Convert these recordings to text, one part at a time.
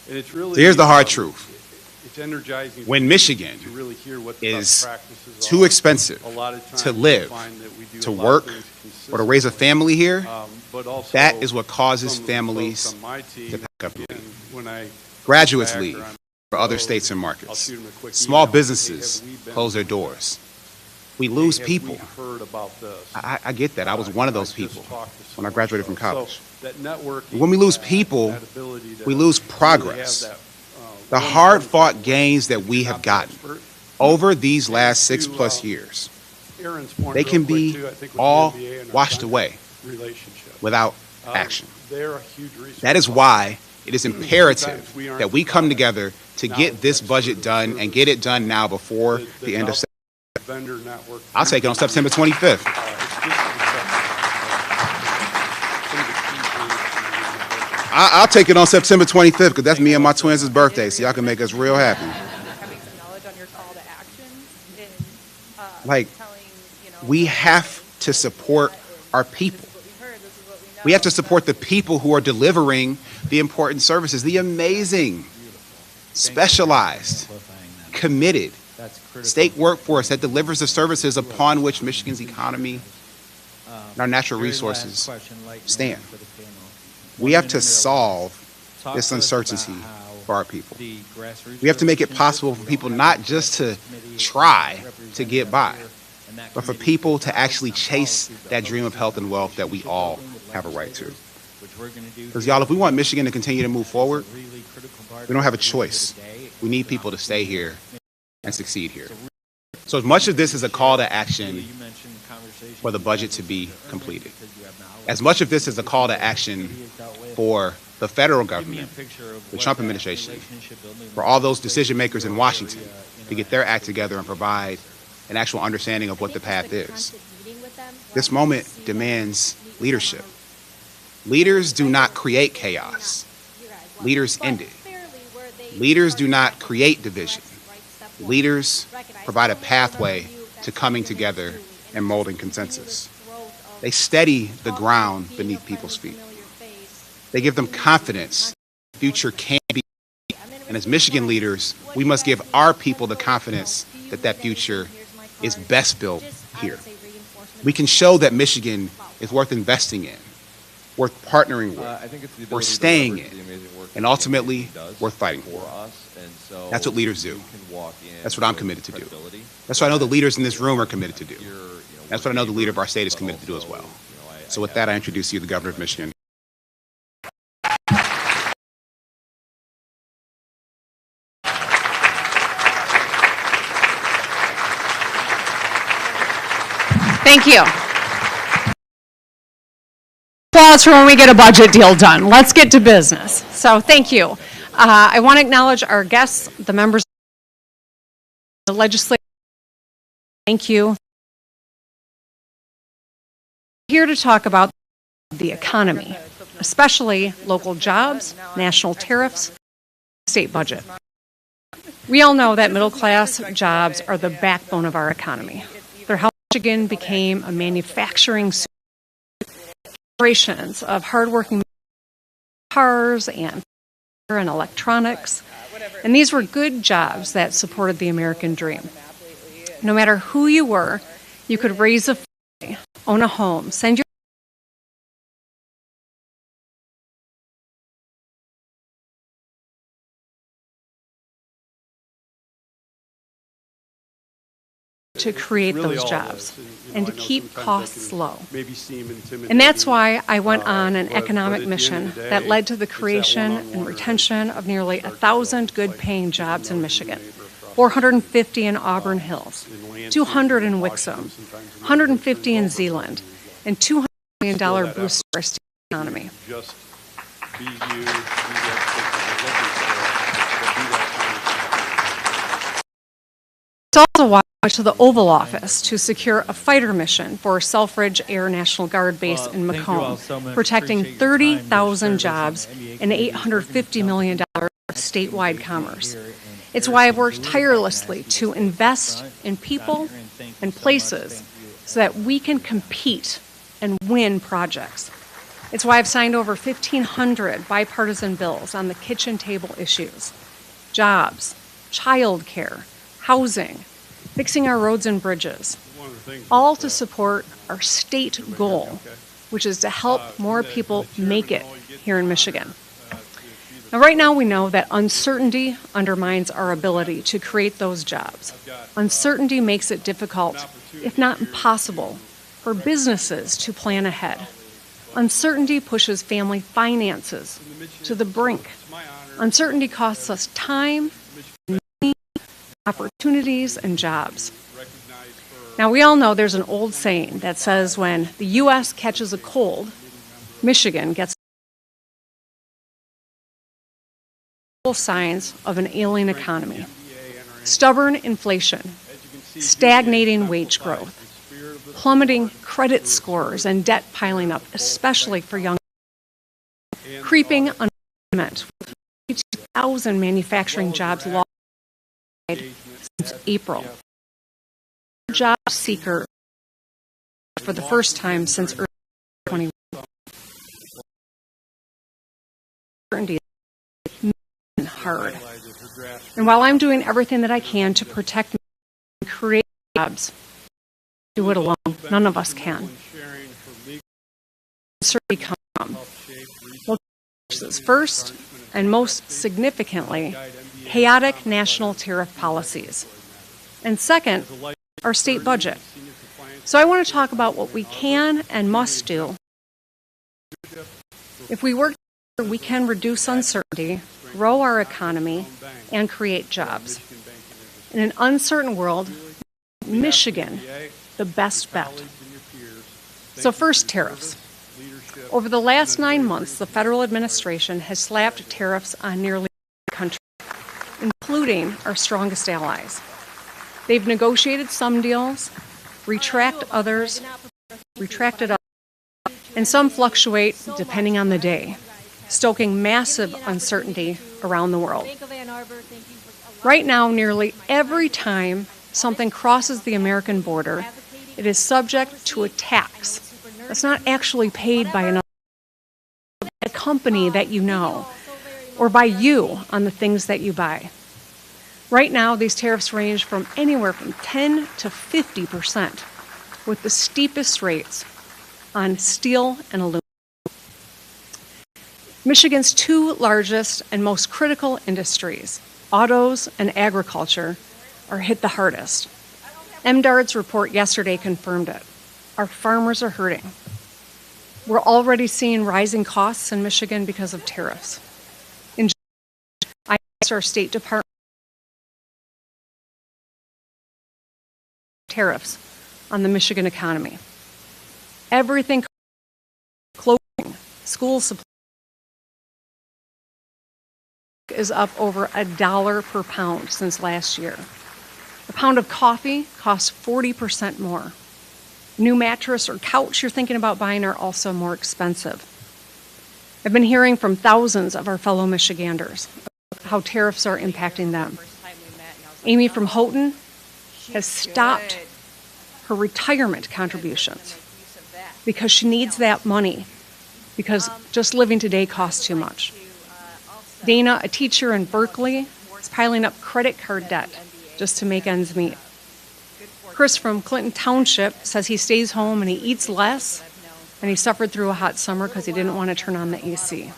So here's the hard truth. When Michigan is too expensive to live, to work, or to raise a family here, that is what causes families to pack up and leave. Graduates leave for other states and markets. Small businesses close their doors. We lose people. I get that. I was one of those people when I graduated from college. When we lose people, we lose progress. The hard-fought gains that we have gotten over these last 6+ years, they can be all washed away without action. That is why it is imperative that we come together to get this budget done and get it done now before the end of September. I'll take it on September 25th. I'll take it on September 25th because that's me and my twins' birthday, so y'all can make us real happy. Like, we have to support our people. We have to support the people who are delivering the important services, the amazing, specialized, committed state workforce that delivers the services upon which Michigan's economy and our natural resources stand. We have to solve this uncertainty for our people. We have to make it possible for people not just to try to get by, but for people to actually chase that dream of health and wealth that we all have a right to. Because, y'all, if we want Michigan to continue to move forward, we don't have a choice. We need people to stay here and succeed here. So as much of this is a call to action for the budget to be completed, as much of this is a call to action for the federal government, the Trump administration, for all those decision makers in Washington to get their act together and provide an actual understanding of what the path is. This moment demands leadership. Leaders do not create chaos. Leaders end it. Leaders do not create division. Leaders provide a pathway to coming together and molding consensus. They steady the ground beneath people's feet. They give them confidence the future can be. And as Michigan leaders, we must give our people the confidence that that future is best built here. We can show that Michigan is worth investing in, worth partnering with, worth staying in, and ultimately worth fighting for. That's what leaders do. That's what I'm committed to do. That's what I know the leaders in this room are committed to do. That's what I know the leader of our state is committed to do as well. So with that, I introduce you to the Governor of Michigan. Thank you. Applause for when we get a budget deal done. Let's get to business. So thank you. I want to acknowledge our guests, the members of the legislature. Thank you. Here to talk about the economy, especially local jobs, national tariffs, state budget. We all know that middle-class jobs are the backbone of our economy. They're how Michigan became a manufacturing generations of hardworking cars and electronics, and these were good jobs that supported the American dream. No matter who you were, you could raise a family, own a home, send your to create those jobs and to keep costs low. And that's why I went on an economic mission that led to the creation and retention of nearly 1,000 good-paying jobs in Michigan, 450 in Auburn Hills, 200 in Wixom, 150 in Zeeland, and $200 million boost to our state economy. It's also why I went to the Oval Office to secure a fighter mission for Selfridge Air National Guard Base in Macomb, protecting 30,000 jobs and $850 million of statewide commerce. It's why I've worked tirelessly to invest in people and places so that we can compete and win projects. It's why I've signed over 1,500 bipartisan bills on the kitchen table issues: jobs, child care, housing, fixing our roads and bridges, all to support our state goal, which is to help more people make it here in Michigan. Now, right now we know that uncertainty undermines our ability to create those jobs. Uncertainty makes it difficult, if not impossible, for businesses to plan ahead. Uncertainty pushes family finances to the brink. Uncertainty costs us time, money, opportunities, and jobs. Now, we all know there's an old saying that says when the U.S. catches a cold, Michigan gets signs of an ailing economy: stubborn inflation, stagnating wage growth, plummeting credit scores, and debt piling up, especially for young people, creeping unemployment, with 52,000 manufacturing jobs lost since April. Job seeker for the first time since early 2021. Uncertainty is hard. And while I'm doing everything that I can to protect and create jobs, do it alone. None of us can. Uncertainty comes from, well, first and most significantly, chaotic national tariff policies. And second, our state budget. So I want to talk about what we can and must do. If we work together, we can reduce uncertainty, grow our economy, and create jobs. In an uncertain world, Michigan, the best bet. So first, tariffs. Over the last 9 months, the federal administration has slapped tariffs on nearly every country, including our strongest allies. They've negotiated some deals, retracted others, and some fluctuate depending on the day, stoking massive uncertainty around the world. Right now, nearly every time something crosses the American border, it is subject to a tax that's not actually paid by a company that you know, or by you on the things that you buy. Right now, these tariffs range from anywhere from 10 to 50%, with the steepest rates on steel and aluminum. Michigan's two largest and most critical industries, autos and agriculture, are hit the hardest. MDARD's report yesterday confirmed it. Our farmers are hurting. We're already seeing rising costs in Michigan because of tariffs. In July, I asked our State Department tariffs on the Michigan economy. Everything, clothing, school supplies, is up over $1 per pound since last year. A pound of coffee costs 40% more. New mattress or couch you're thinking about buying are also more expensive. I've been hearing from thousands of our fellow Michiganders how tariffs are impacting them. Amy from Houghton has stopped her retirement contributions because she needs that money because just living today costs too much. Dana, a teacher in Berkeley, is piling up credit card debt just to make ends meet. Chris from Clinton Township says he stays home and he eats less, and he suffered through a hot summer because he didn't want to turn on the AC.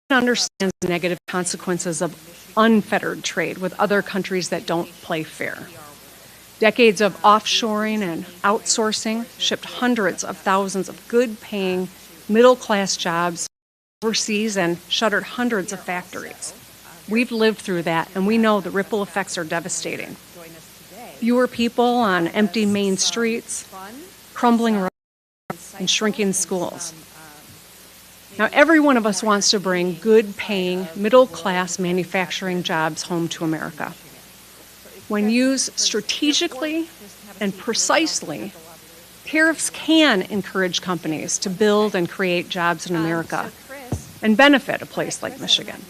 He understands the negative consequences of unfettered trade with other countries that don't play fair. Decades of offshoring and outsourcing shipped hundreds of thousands of good-paying, middle-class jobs overseas and shuttered hundreds of factories. We've lived through that, and we know the ripple effects are devastating. Fewer people on empty main streets, crumbling roads, and shrinking schools. Now, every one of us wants to bring good-paying, middle-class manufacturing jobs home to America. When used strategically and precisely, tariffs can encourage companies to build and create jobs in America and benefit a place like Michigan.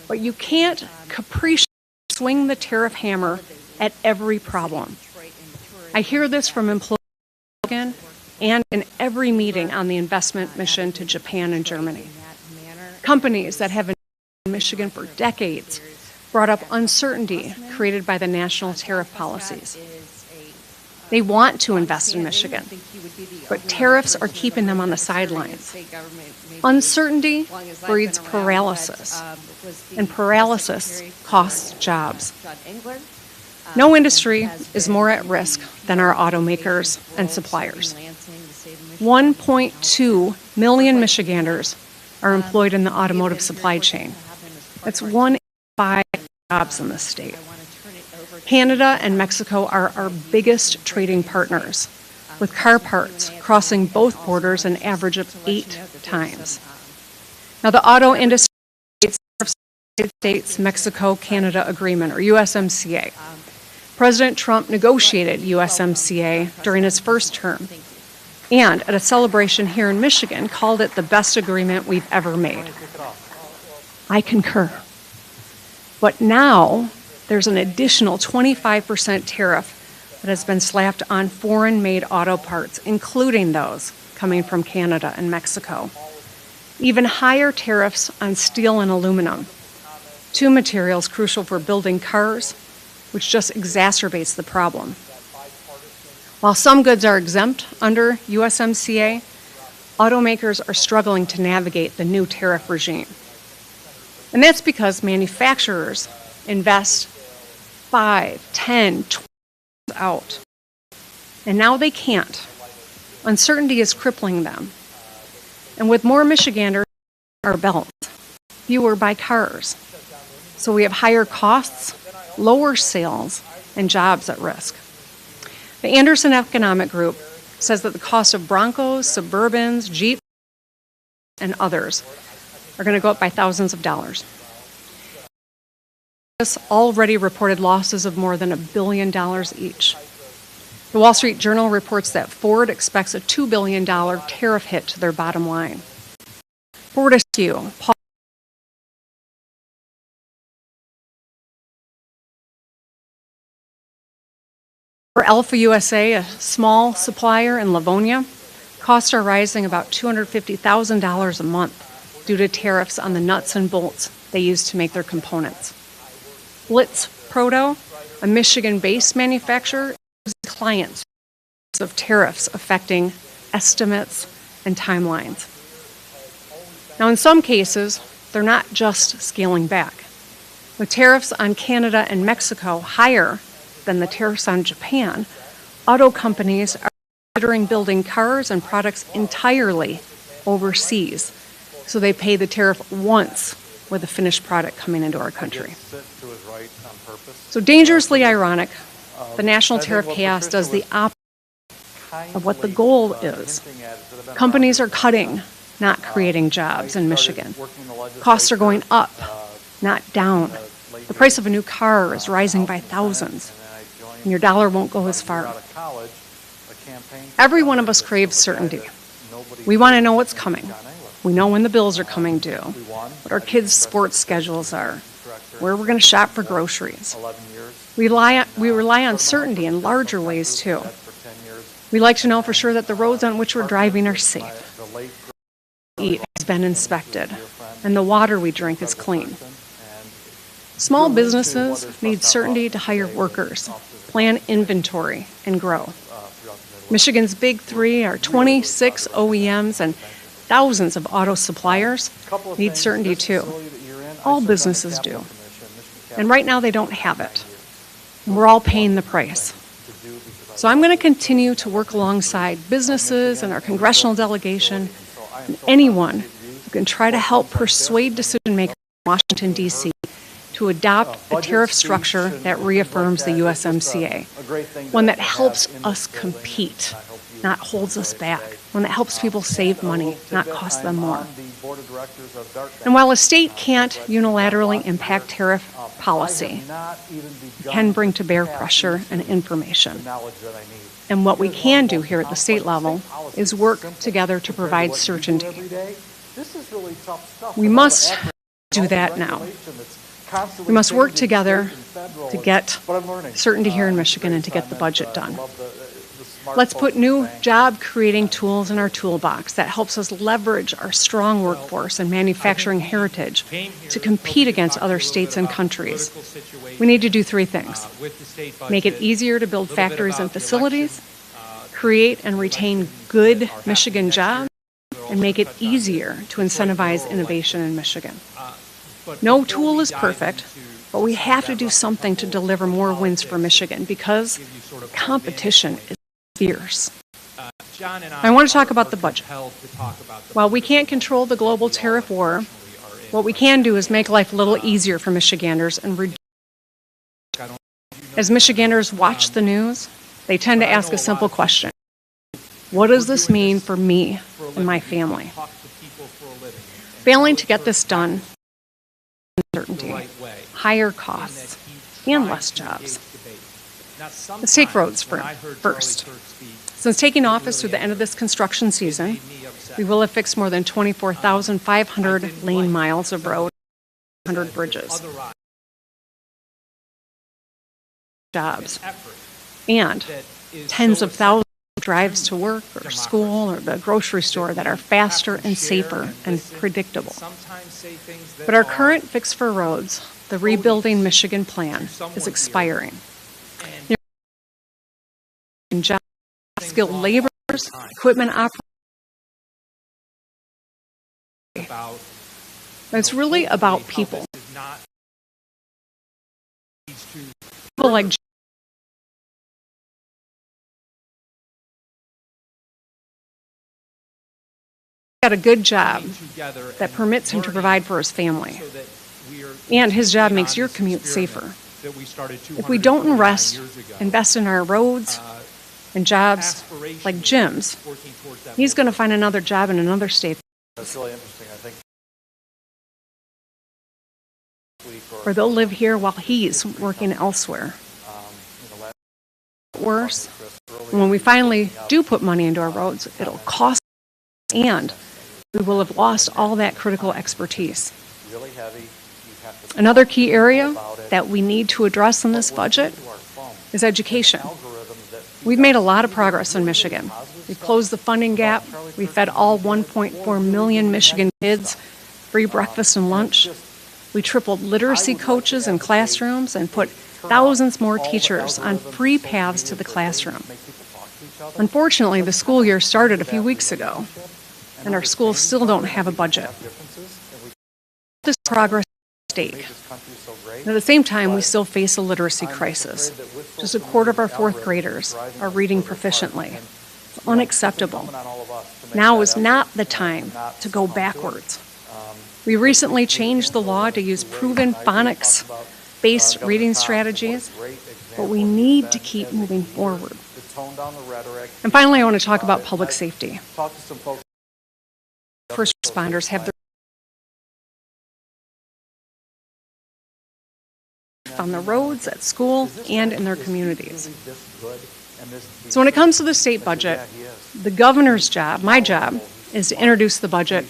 But you can't capriciously swing the tariff hammer at every problem. I hear this from employees in Michigan and in every meeting on the investment mission to Japan and Germany. Companies that have invested in Michigan for decades brought up uncertainty created by the national tariff policies. They want to invest in Michigan, but tariffs are keeping them on the sidelines. Uncertainty breeds paralysis, and paralysis costs jobs. No industry is more at risk than our automakers and suppliers. 1.2 million Michiganders are employed in the automotive supply chain. That's 1 in 5 jobs in the state. Canada and Mexico are our biggest trading partners, with car parts crossing both borders an average of 8 times. Now, the auto industry United States-Mexico-Canada Agreement, or USMCA. President Trump negotiated USMCA during his first term, and at a celebration here in Michigan, called it the best agreement we've ever made. I concur. But now, there's an additional 25% tariff that has been slapped on foreign-made auto parts, including those coming from Canada and Mexico. Even higher tariffs on steel and aluminum, two materials crucial for building cars, which just exacerbates the problem. While some goods are exempt under USMCA, automakers are struggling to navigate the new tariff regime. And that's because manufacturers invest 5, 10, 20 years out. And now they can't. Uncertainty is crippling them. And with more Michiganders on our belts, fewer buy cars. So we have higher costs, lower sales, and jobs at risk. The Anderson Economic Group says that the cost of Broncos, Suburbans, Jeeps, and others are going to go up by thousands of dollars. This already reported losses of more than $1 billion each. The Wall Street Journal reports that Ford expects a $2 billion tariff hit to their bottom line. Fortescue, for Alpha USA, a small supplier in Livonia, costs are rising about $250,000 a month due to tariffs on the nuts and bolts they use to make their components. Blitz Proto, a Michigan-based manufacturer, is clients of tariffs affecting estimates and timelines. Now, in some cases, they're not just scaling back. With tariffs on Canada and Mexico higher than the tariffs on Japan, auto companies are considering building cars and products entirely overseas, so they pay the tariff once with the finished product coming into our country. So dangerously ironic, the national tariff chaos does the opposite of what the goal is. Companies are cutting, not creating jobs in Michigan. Costs are going up, not down. The price of a new car is rising by thousands, and your dollar won't go as far. Every one of us craves certainty. We want to know what's coming. We know when the bills are coming due, what our kids' sports schedules are, where we're going to shop for groceries. We rely on certainty in larger ways, too. We like to know for sure that the roads on which we're driving are safe. Eat has been inspected, and the water we drink is clean. Small businesses need certainty to hire workers, plan inventory, and grow. Michigan's big three are 26 OEMs and thousands of auto suppliers need certainty too. All businesses do. And right now they don't have it. And we're all paying the price. So I'm going to continue to work alongside businesses and our congressional delegation and anyone who can try to help persuade decision makers in Washington, D.C. to adopt a tariff structure that reaffirms the USMCA, one that helps us compete, not holds us back, one that helps people save money, not cost them more. And while a state can't unilaterally impact tariff policy, it can bring to bear pressure and information. And what we can do here at the state level is work together to provide certainty. We must do that now. We must work together to get certainty here in Michigan and to get the budget done. Let's put new job-creating tools in our toolbox that helps us leverage our strong workforce and manufacturing heritage to compete against other states and countries. We need to do three things: make it easier to build factories and facilities, create and retain good Michigan jobs, and make it easier to incentivize innovation in Michigan. No tool is perfect, but we have to do something to deliver more wins for Michigan because competition is fierce. I want to talk about the budget. While we can't control the global tariff war, what we can do is make life a little easier for Michiganders and reduce. As Michiganders watch the news, they tend to ask a simple question: what does this mean for me and my family? Failing to get this done, uncertainty, higher costs, and less jobs. Let's take roads first. Since taking office through the end of this construction season, we will have fixed more than 24,500 lane miles of road, 100 bridges, jobs, and tens of thousands of drives to work or school or the grocery store that are faster and safer and predictable. But our current fix for roads, the Rebuilding Michigan plan, is expiring. Jobs, skilled laborers, equipment operators. It's really about people. People like got a good job that permits him to provide for his family, and his job makes your commute safer. If we don't invest in our roads and jobs like Jim's, he's going to find another job in another state. That's really interesting. I think or they'll live here while he's working elsewhere. Worse, when we finally do put money into our roads, it'll cost, and we will have lost all that critical expertise. Another key area that we need to address in this budget is education. We've made a lot of progress in Michigan. We've closed the funding gap. We fed all 1.4 million Michigan kids free breakfast and lunch. We tripled literacy coaches in classrooms and put thousands more teachers on free paths to the classroom. Unfortunately, the school year started a few weeks ago, and our schools still don't have a budget. This progress is at stake. And at the same time, we still face a literacy crisis. Just a quarter of our fourth graders are reading proficiently. It's unacceptable. Now is not the time to go backwards. We recently changed the law to use proven phonics-based reading strategies, but we need to keep moving forward. And finally, I want to talk about public safety. First responders have their on the roads, at school, and in their communities. So when it comes to the state budget, the governor's job, my job, is to introduce the budget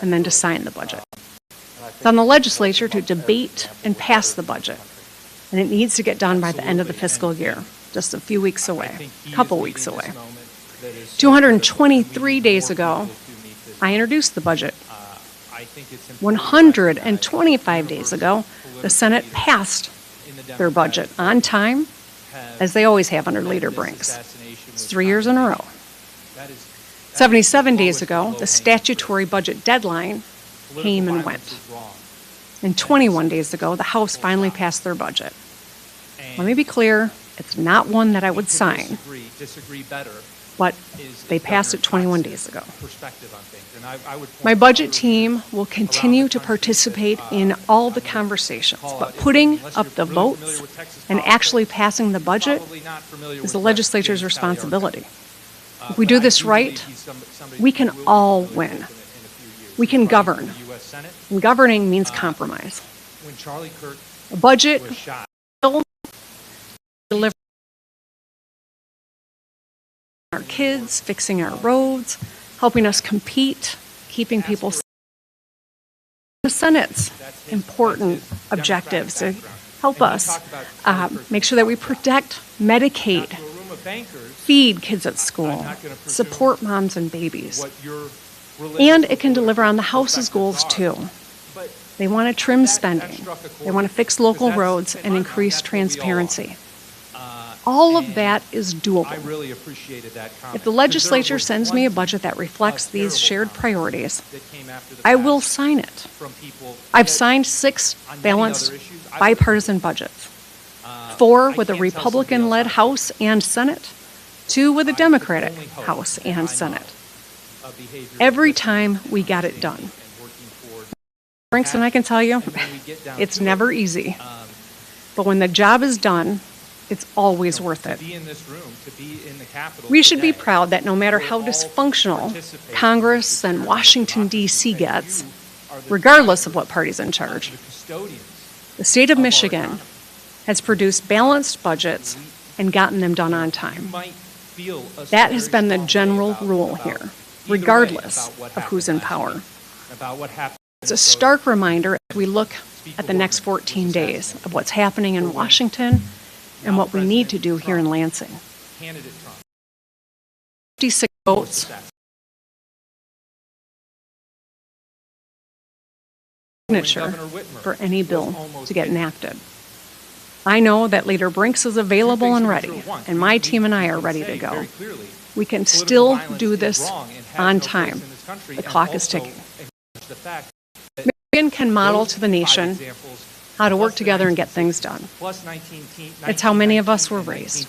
and then to sign the budget. It's on the legislature to debate and pass the budget, and it needs to get done by the end of the fiscal year, just a few weeks away, a couple weeks away. 223 days ago, I introduced the budget. 125 days ago, the Senate passed their budget on time, as they always have under Leader Brinks. It's 3 years in a row. 77 days ago, the statutory budget deadline came and went. And 21 days ago, the House finally passed their budget. Let me be clear, it's not one that I would sign, but they passed it 21 days ago. My budget team will continue to participate in all the conversations, but putting up the votes and actually passing the budget is the legislature's responsibility. If we do this right, we can all win. We can govern. And governing means compromise. A budget will deliver our kids, fixing our roads, helping us compete, keeping people safe. The Senate's important objectives to help us make sure that we protect Medicaid feed kids at school, support moms and babies. And it can deliver on the House's goals too. They want to trim spending. They want to fix local roads and increase transparency. All of that is doable. If the legislature sends me a budget that reflects these shared priorities, I will sign it. I've signed 6 balanced bipartisan budgets, 4 with a Republican-led House and Senate, 2 with a Democratic House and Senate. Every time we got it done. Franks, and I can tell you, it's never easy. But when the job is done, it's always worth it. We should be proud that no matter how dysfunctional Congress and Washington, D.C. gets, regardless of what party's in charge, the state of Michigan has produced balanced budgets and gotten them done on time. That has been the general rule here, regardless of who's in power. It's a stark reminder as we look at the next 14 days of what's happening in Washington and what we need to do here in Lansing. 56 votes. Signature for any bill to get enacted. I know that Leader Brinks is available and ready, and my team and I are ready to go. We can still do this on time. The clock is ticking. Michigan can model to the nation how to work together and get things done. It's how many of us were raised.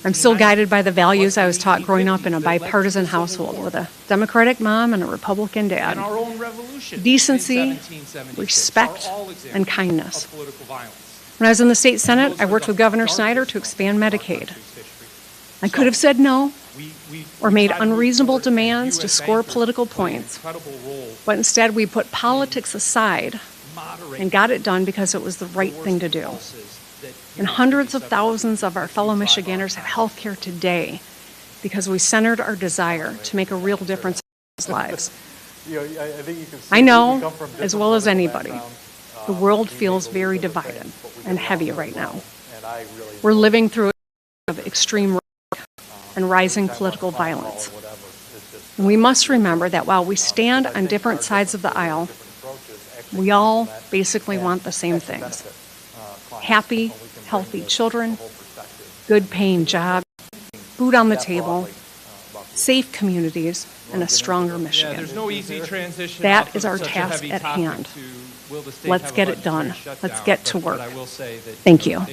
I'm still guided by the values I was taught growing up in a bipartisan household with a Democratic mom and a Republican dad. Decency, respect, and kindness. When I was in the state Senate, I worked with Governor Snyder to expand Medicaid. I could have said no or made unreasonable demands to score political points, but instead we put politics aside and got it done because it was the right thing to do. And hundreds of thousands of our fellow Michiganders have health care today because we centered our desire to make a real difference in people's lives. I know, as well as anybody, the world feels very divided and heavy right now. We're living through a time of extreme risk and rising political violence. And we must remember that while we stand on different sides of the aisle, we all basically want the same things: happy, healthy children, good paying jobs, food on the table, safe communities, and a stronger Michigan. That is our task at hand. Let's get it done. Let's get to work. Thank you.